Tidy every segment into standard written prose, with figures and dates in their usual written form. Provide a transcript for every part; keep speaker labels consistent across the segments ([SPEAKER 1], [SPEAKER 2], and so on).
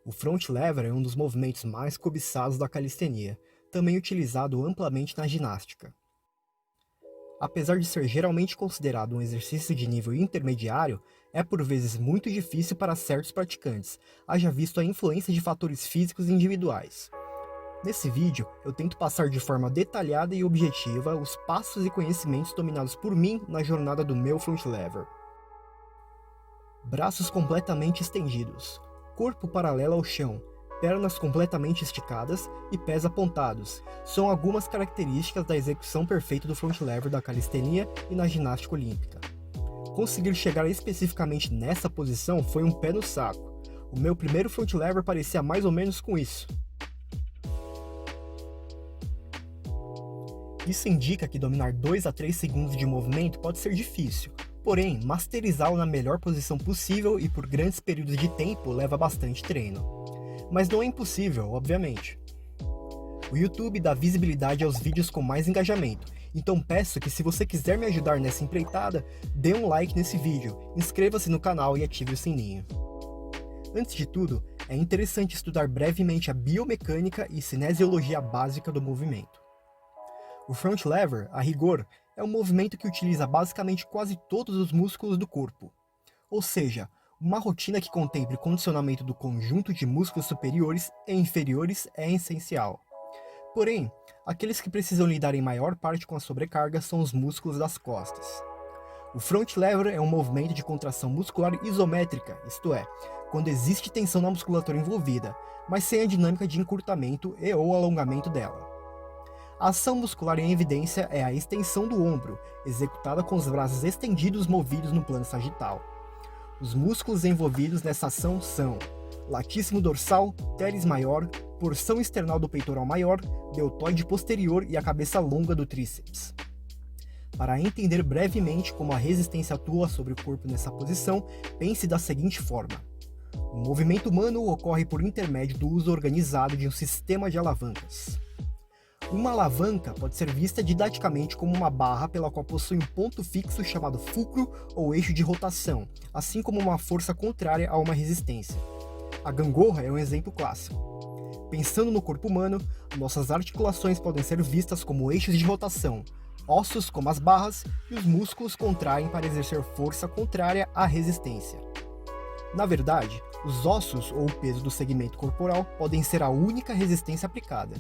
[SPEAKER 1] O front lever é um dos movimentos mais cobiçados da calistenia, também utilizado amplamente na ginástica. Apesar de ser geralmente considerado um exercício de nível intermediário, é por vezes muito difícil para certos praticantes, haja visto a influência de fatores físicos individuais. Nesse vídeo, eu tento passar de forma detalhada e objetiva os passos e conhecimentos dominados por mim na jornada do meu front lever. Braços completamente estendidos, corpo paralelo ao chão, pernas completamente esticadas e pés apontados são algumas características da execução perfeita do front lever da calistenia e na ginástica olímpica. Conseguir chegar especificamente nessa posição foi um pé no saco. O meu primeiro front lever parecia mais ou menos com isso. Isso indica que dominar 2 a 3 segundos de movimento pode ser difícil, porém, masterizá-lo na melhor posição possível e por grandes períodos de tempo leva bastante treino. Mas não é impossível, obviamente. O YouTube dá visibilidade aos vídeos com mais engajamento, então peço que se você quiser me ajudar nessa empreitada, dê um like nesse vídeo, inscreva-se no canal e ative o sininho. Antes de tudo, é interessante estudar brevemente a biomecânica e cinesiologia básica do movimento. O front lever, a rigor, é um movimento que utiliza basicamente quase todos os músculos do corpo. Ou seja, uma rotina que contemple condicionamento do conjunto de músculos superiores e inferiores é essencial. Porém, aqueles que precisam lidar em maior parte com a sobrecarga são os músculos das costas. O front lever é um movimento de contração muscular isométrica, isto é, quando existe tensão na musculatura envolvida, mas sem a dinâmica de encurtamento e ou alongamento dela. A ação muscular em evidência é a extensão do ombro, executada com os braços estendidos movidos no plano sagital. Os músculos envolvidos nessa ação são latíssimo dorsal, teres maior, porção external do peitoral maior, deltoide posterior e a cabeça longa do tríceps. Para entender brevemente como a resistência atua sobre o corpo nessa posição, pense da seguinte forma. O movimento humano ocorre por intermédio do uso organizado de um sistema de alavancas. Uma alavanca pode ser vista didaticamente como uma barra pela qual possui um ponto fixo chamado fulcro ou eixo de rotação, assim como uma força contrária a uma resistência. A gangorra é um exemplo clássico. Pensando no corpo humano, nossas articulações podem ser vistas como eixos de rotação, ossos como as barras e os músculos contraem para exercer força contrária à resistência. Na verdade, os ossos ou o peso do segmento corporal podem ser a única resistência aplicada.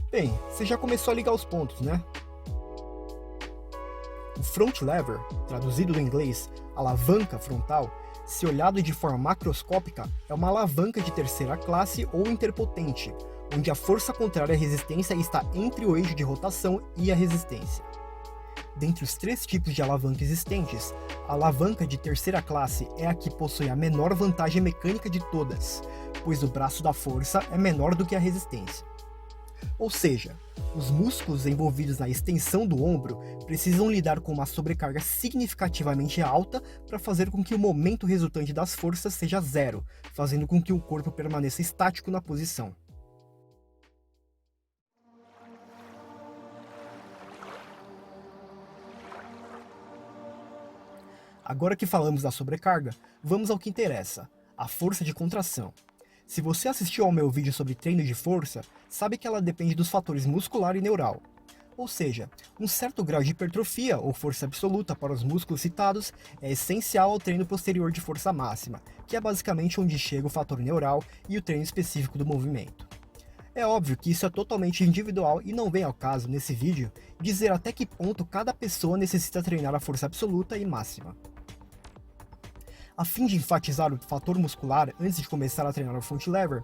[SPEAKER 1] Bem, você já começou a ligar os pontos, né? O front lever, traduzido do inglês alavanca frontal, se olhado de forma macroscópica, é uma alavanca de terceira classe ou interpotente, onde a força contrária à resistência está entre o eixo de rotação e a resistência. Dentre os 3 tipos de alavanca existentes, a alavanca de terceira classe é a que possui a menor vantagem mecânica de todas, pois o braço da força é menor do que a resistência. Ou seja, os músculos envolvidos na extensão do ombro precisam lidar com uma sobrecarga significativamente alta para fazer com que o momento resultante das forças seja zero, fazendo com que o corpo permaneça estático na posição. Agora que falamos da sobrecarga, vamos ao que interessa, a força de contração. Se você assistiu ao meu vídeo sobre treino de força, sabe que ela depende dos fatores muscular e neural. Ou seja, um certo grau de hipertrofia ou força absoluta para os músculos citados é essencial ao treino posterior de força máxima, que é basicamente onde chega o fator neural e o treino específico do movimento. É óbvio que isso é totalmente individual e não vem ao caso, nesse vídeo, dizer até que ponto cada pessoa necessita treinar a força absoluta e máxima. A fim de enfatizar o fator muscular antes de começar a treinar o front lever,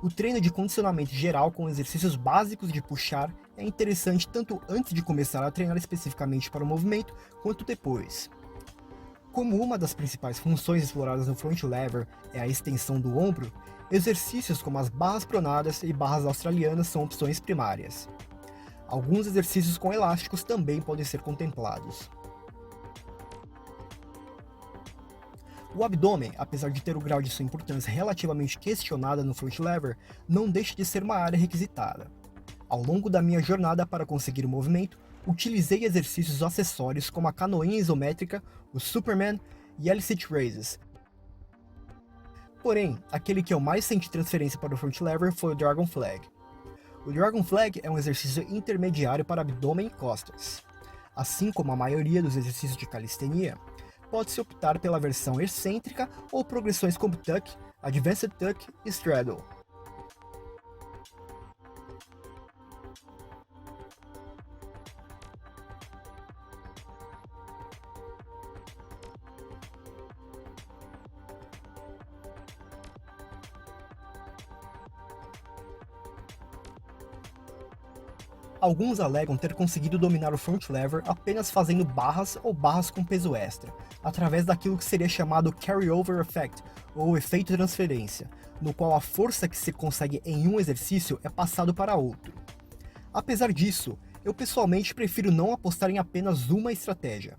[SPEAKER 1] o treino de condicionamento geral com exercícios básicos de puxar é interessante tanto antes de começar a treinar especificamente para o movimento, quanto depois. Como uma das principais funções exploradas no front lever é a extensão do ombro, exercícios como as barras pronadas e barras australianas são opções primárias. Alguns exercícios com elásticos também podem ser contemplados. O abdômen, apesar de ter o grau de sua importância relativamente questionada no front lever, não deixa de ser uma área requisitada. Ao longo da minha jornada para conseguir o movimento, utilizei exercícios acessórios como a canoinha isométrica, o Superman e L-sit raises, Porém, aquele que eu mais senti transferência para o front lever foi o Dragon Flag. O Dragon Flag é um exercício intermediário para abdômen e costas. Assim como a maioria dos exercícios de calistenia, pode-se optar pela versão excêntrica ou progressões como Tuck, Advanced Tuck e Straddle. Alguns alegam ter conseguido dominar o front lever apenas fazendo barras ou barras com peso extra, através daquilo que seria chamado carryover effect, ou efeito transferência, no qual a força que se consegue em um exercício é passado para outro. Apesar disso, eu pessoalmente prefiro não apostar em apenas uma estratégia.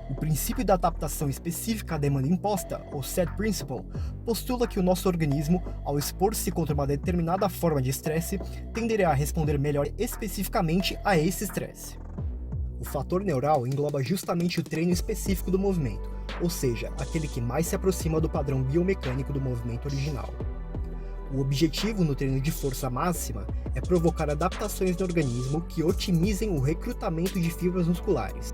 [SPEAKER 1] O princípio da adaptação específica à demanda imposta, ou set principle, postula que o nosso organismo, ao expor-se contra uma determinada forma de estresse, tenderá a responder melhor especificamente a esse estresse. O fator neural engloba justamente o treino específico do movimento, ou seja, aquele que mais se aproxima do padrão biomecânico do movimento original. O objetivo no treino de força máxima é provocar adaptações no organismo que otimizem o recrutamento de fibras musculares.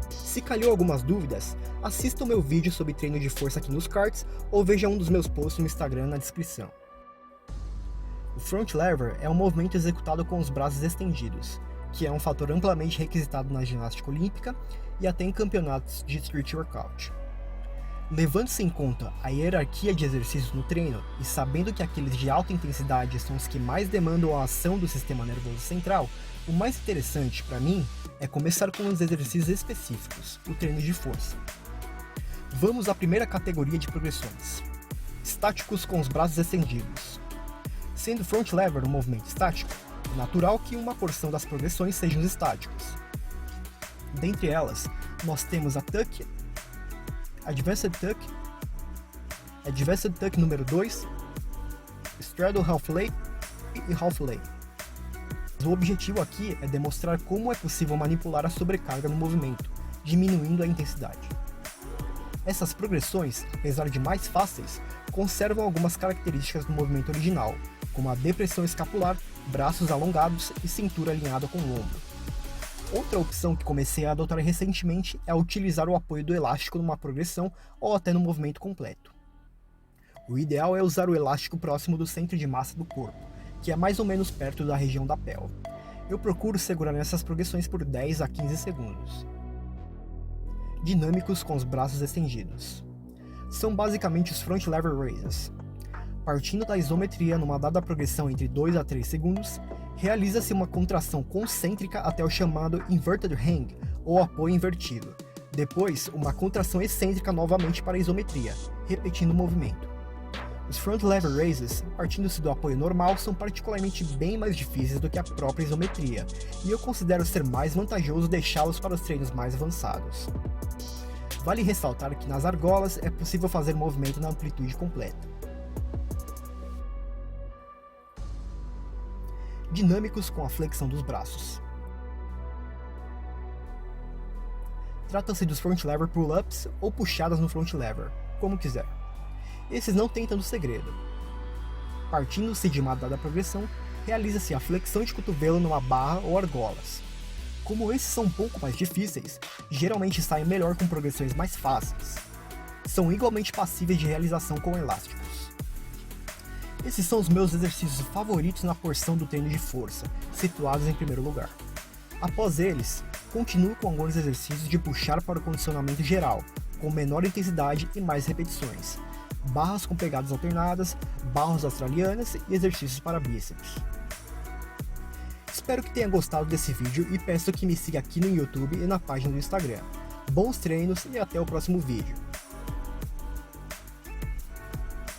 [SPEAKER 1] Se calhou algumas dúvidas, assista o meu vídeo sobre treino de força aqui nos cards ou veja um dos meus posts no Instagram na descrição. O front lever é um movimento executado com os braços estendidos, que é um fator amplamente requisitado na ginástica olímpica e até em campeonatos de street workout. Levando-se em conta a hierarquia de exercícios no treino e sabendo que aqueles de alta intensidade são os que mais demandam a ação do sistema nervoso central, o mais interessante para mim é começar com os exercícios específicos, o treino de força. Vamos à primeira categoria de progressões: estáticos com os braços estendidos. Sendo front lever um movimento estático, é natural que uma porção das progressões sejam estáticos. Dentre elas, nós temos a Tuck, Advanced Tuck número 2, Straddle Half Lay e Half Lay. O objetivo aqui é demonstrar como é possível manipular a sobrecarga no movimento, diminuindo a intensidade. Essas progressões, apesar de mais fáceis, conservam algumas características do movimento original, como a depressão escapular, braços alongados e cintura alinhada com o ombro. Outra opção que comecei a adotar recentemente é utilizar o apoio do elástico numa progressão ou até no movimento completo. O ideal é usar o elástico próximo do centro de massa do corpo, que é mais ou menos perto da região da pelve. Eu procuro segurar nessas progressões por 10 a 15 segundos. Dinâmicos com os braços estendidos. São basicamente os front lever raises. Partindo da isometria numa dada progressão entre 2 a 3 segundos, realiza-se uma contração concêntrica até o chamado inverted hang, ou apoio invertido. Depois, uma contração excêntrica novamente para a isometria, repetindo o movimento. Os front lever raises, partindo-se do apoio normal, são particularmente bem mais difíceis do que a própria isometria, e eu considero ser mais vantajoso deixá-los para os treinos mais avançados. Vale ressaltar que nas argolas é possível fazer movimento na amplitude completa. Dinâmicos com a flexão dos braços. Trata-se dos front lever pull-ups ou puxadas no front lever, como quiser. Esses não têm tanto segredo. Partindo-se de uma dada progressão, realiza-se a flexão de cotovelo numa barra ou argolas. Como esses são um pouco mais difíceis, geralmente saem melhor com progressões mais fáceis. São igualmente passíveis de realização com elásticos. Esses são os meus exercícios favoritos na porção do treino de força, situados em primeiro lugar. Após eles, continuo com alguns exercícios de puxar para o condicionamento geral, com menor intensidade e mais repetições, barras com pegadas alternadas, barras australianas e exercícios para bíceps. Espero que tenha gostado desse vídeo e peço que me siga aqui no YouTube e na página do Instagram. Bons treinos e até o próximo vídeo.